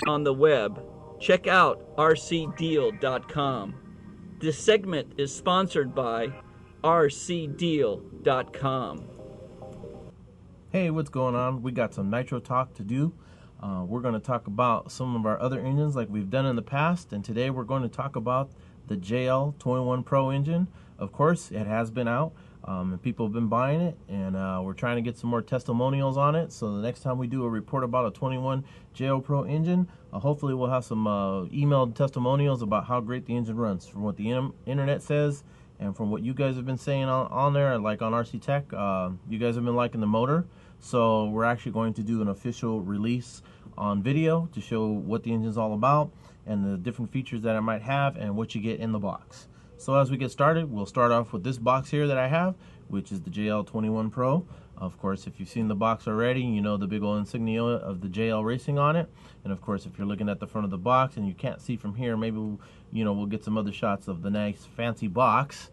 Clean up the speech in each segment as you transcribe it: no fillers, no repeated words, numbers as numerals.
on the web, check out rcdeal.com. This segment is sponsored by rcdeal.com. Hey, what's going on? We got some nitro talk to do. We're going to talk about some of our other engines like we've done in the past, and today we're going to talk about the JL.21 Pro engine. Of course, it has been out, and people have been buying it, and we're trying to get some more testimonials on it. So the next time we do a report about a 21 JL Pro engine, hopefully we'll have some emailed testimonials about how great the engine runs from what the internet says and from what you guys have been saying on there, like on RC Tech. You guys have been liking the motor, so we're actually going to do an official release on video to show what the engine's all about and the different features that it might have and what you get in the box. So as we get started, we'll start off with this box here that I have, which is the JL.21 Pro. Of course, if you've seen the box already, you know the big old insignia of the JL Racing on it. And of course, if you're looking at the front of the box and you can't see from here, maybe we'll get some other shots of the nice fancy box.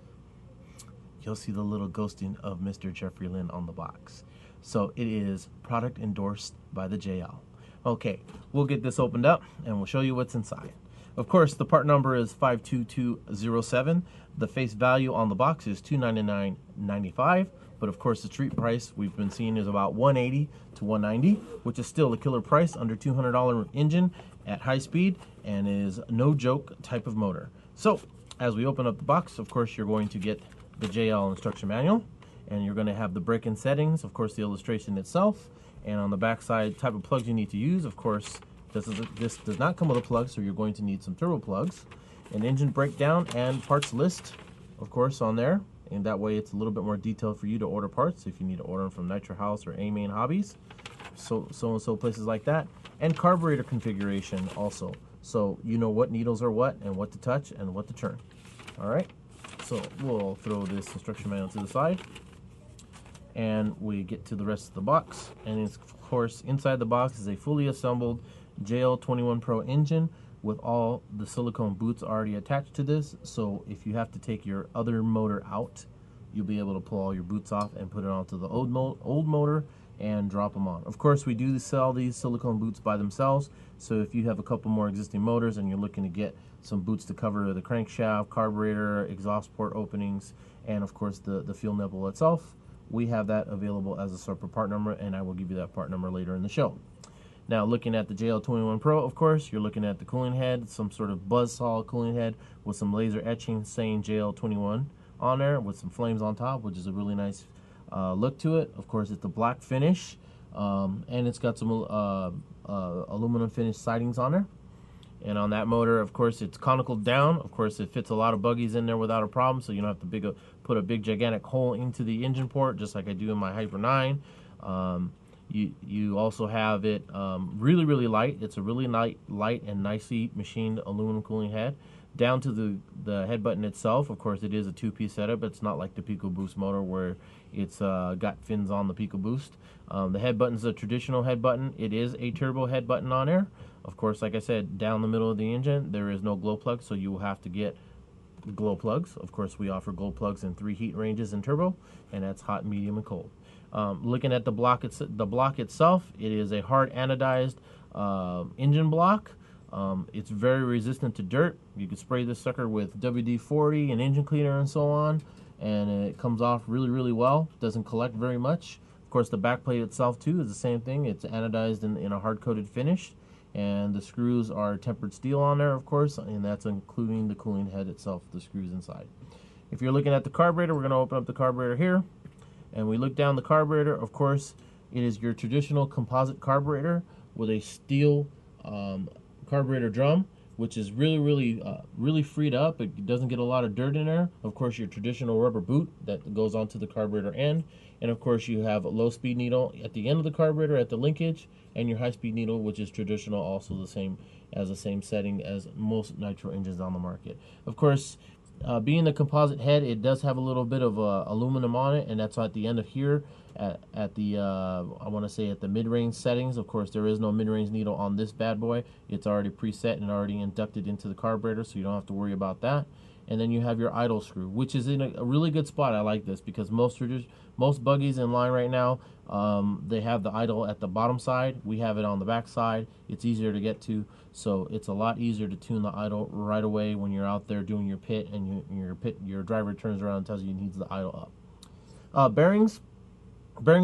You'll see the little ghosting of Mr. Jeffrey Lynn on the box. So it is product endorsed by the JL. Okay, we'll get this opened up and we'll show you what's inside. Of course, the part number is 52207. The face value on the box is $299.95, but of course the street price we've been seeing is about $180 to $190, which is still a killer price, under $200 engine at high speed, and is no joke type of motor. So as we open up the box, of course you're going to get the JL instruction manual, and you're going to have the break-in settings, of course the illustration itself, and on the back side type of plugs you need to use. Of course this does not come with a plug, so you're going to need some turbo plugs, an engine breakdown and parts list, of course, on there, and that way it's a little bit more detailed for you to order parts if you need to order them from Nitro House or A-Main Hobbies, so places like that, and carburetor configuration also, so you know what needles are what and what to touch and what to turn. All right, so we'll throw this instruction manual to the side, and we get to the rest of the box, and it's, of course, inside the box is a fully assembled JL.21 Pro engine with all the silicone boots already attached to this, so if you have to take your other motor out, you'll be able to pull all your boots off and put it onto the old motor and drop them on. Of course, we do sell these silicone boots by themselves, so if you have a couple more existing motors and you're looking to get some boots to cover the crankshaft, carburetor, exhaust port openings, and of course the fuel nipple itself, we have that available as a separate part number, and I will give you that part number later in the show. Now, looking at the JL.21 Pro, of course, you're looking at the cooling head, some sort of buzzsaw cooling head with some laser etching saying JL.21 on there with some flames on top, which is a really nice look to it. Of course, it's a black finish, and it's got some aluminum finish sidings on there. And on that motor, of course, it's conical down. Of course, it fits a lot of buggies in there without a problem, so you don't have to put a big gigantic hole into the engine port, just like I do in my Hyper 9. You also have it really light. It's a really light and nicely machined aluminum cooling head. Down to the head button itself, of course, it is a two-piece setup. It's not like the Pico Boost motor where it's got fins on the Pico Boost. The head button is a traditional head button. It is a turbo head button on there. Of course, like I said, down the middle of the engine, there is no glow plug, so you will have to get glow plugs. Of course, we offer glow plugs in 3 heat ranges in turbo, and that's hot, medium, and cold. Looking at the block itself, it is a hard anodized engine block. It's very resistant to dirt. You can spray this sucker with WD-40 and engine cleaner and so on, and it comes off really well. Doesn't collect very much. Of course, the back plate itself too is the same thing. It's anodized in a hard-coated finish, and the screws are tempered steel on there, of course, and that's including the cooling head itself, the screws inside. If you're looking at the carburetor, we're going to open up the carburetor here, and we look down the carburetor. Of course, it is your traditional composite carburetor with a steel carburetor drum, which is really freed up. It doesn't get a lot of dirt in there. Of course, your traditional rubber boot that goes onto the carburetor end, and of course you have a low speed needle at the end of the carburetor at the linkage, and your high speed needle, which is traditional, also the same setting as most nitro engines on the market. Of course, being the composite head, it does have a little bit of aluminum on it, and that's at the end of here at the I want to say at the mid-range settings. Of course, there is no mid-range needle on this bad boy. It's already preset and already inducted into the carburetor, so you don't have to worry about that. and then you have your idle screw, which is in a really good spot. I like this because most buggies in line right now, they have the idle at the bottom side. We have it on the back side. It's easier to get to, so it's a lot easier to tune the idle right away when you're out there doing your pit and your driver turns around and tells you he needs the idle up. Bearings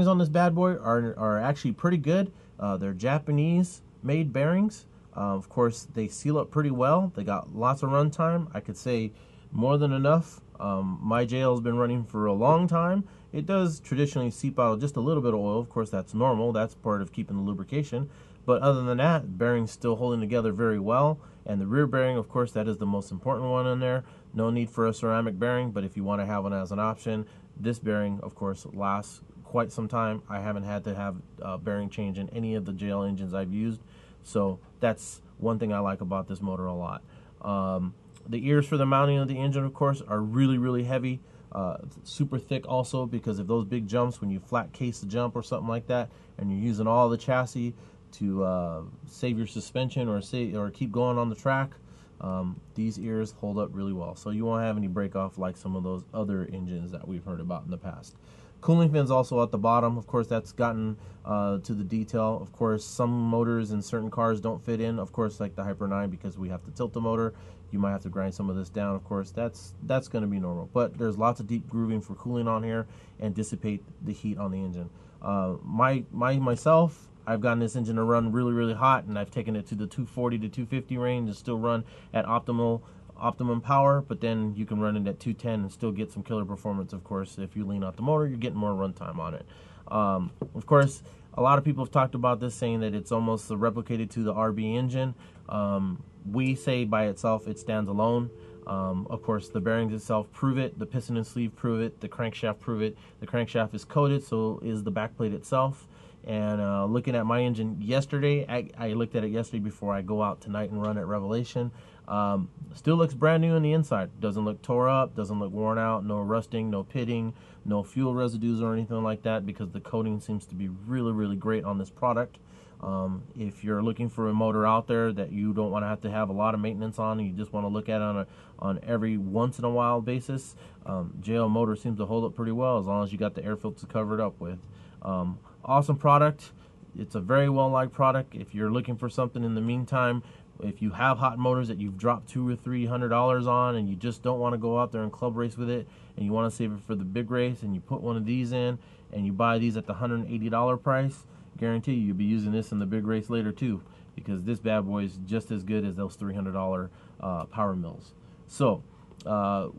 on this bad boy are actually pretty good. They're Japanese made bearings. Of course, they seal up pretty well. They got lots of run time. I could say more than enough. My JL has been running for a long time. It does traditionally seep out just a little bit of oil. Of course, that's normal. That's part of keeping the lubrication. But other than that, bearing's still holding together very well. And the rear bearing, of course, that is the most important one in there. No need for a ceramic bearing, but if you want to have one as an option, this bearing, of course, lasts quite some time. I haven't had to have bearing change in any of the JL engines I've used. So that's one thing I like about this motor a lot. The ears for the mounting of the engine, of course, are really, really heavy. Super thick also, because of those big jumps, when you flat case the jump or something like that, and you're using all the chassis to save your suspension or keep going on the track, these ears hold up really well. So you won't have any break off like some of those other engines that we've heard about in the past. Cooling fins also at the bottom. Of course, that's gotten to the detail. Of course, some motors in certain cars don't fit in. Of course, like the Hyper 9, because we have to tilt the motor. You might have to grind some of this down. Of course, that's going to be normal. But there's lots of deep grooving for cooling on here and dissipate the heat on the engine. Myself, I've gotten this engine to run really, really hot, and I've taken it to the 240 to 250 range and still run at optimum power, but then you can run it at 210 and still get some killer performance. Of course, if you lean out the motor, you're getting more runtime on it. Of course, a lot of people have talked about this, saying that it's almost replicated to the RB engine. We say by itself it stands alone. Of course, the bearings itself prove it, the piston and sleeve prove it, the crankshaft prove it. The crankshaft is coated, so is the backplate itself. And looking at my engine yesterday, I looked at it yesterday before I go out tonight and run at Revelation. Still looks brand new on the inside. Doesn't look tore up, doesn't look worn out, no rusting, no pitting, no fuel residues or anything like that, because the coating seems to be really, really great on this product. If you're looking for a motor out there that you don't want to have a lot of maintenance on, and you just want to look at it on every once in a while basis, JL motor seems to hold up pretty well as long as you got the air filter covered up with. Awesome product. It's a very well liked product. If you're looking for something in the meantime, if you have hot motors that you've dropped $200 or $300 on and you just don't want to go out there and club race with it, and you want to save it for the big race, and you put one of these in and you buy these at the $180 price, guarantee you'll be using this in the big race later too, because this bad boy is just as good as those $300 power mills. So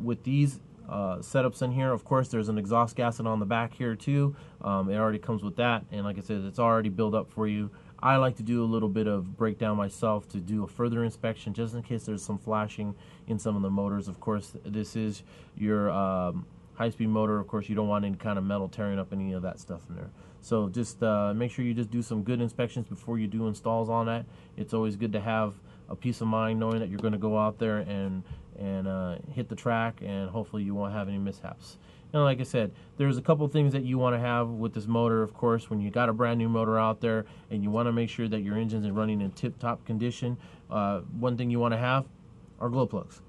with these setups in here, of course, there's an exhaust gasket on the back here too. It already comes with that, and like I said, it's already built up for you. I like to do a little bit of breakdown myself to do a further inspection, just in case there's some flashing in some of the motors. Of course, this is your high-speed motor. Of course, you don't want any kind of metal tearing up any of that stuff in there. So just make sure you just do some good inspections before you do installs on that. It's always good to have a peace of mind knowing that you're going to go out there and hit the track, and hopefully you won't have any mishaps. And like I said, there's a couple things that you want to have with this motor. Of course, when you got a brand new motor out there and you want to make sure that your engine is running in tip-top condition, one thing you want to have are glow plugs.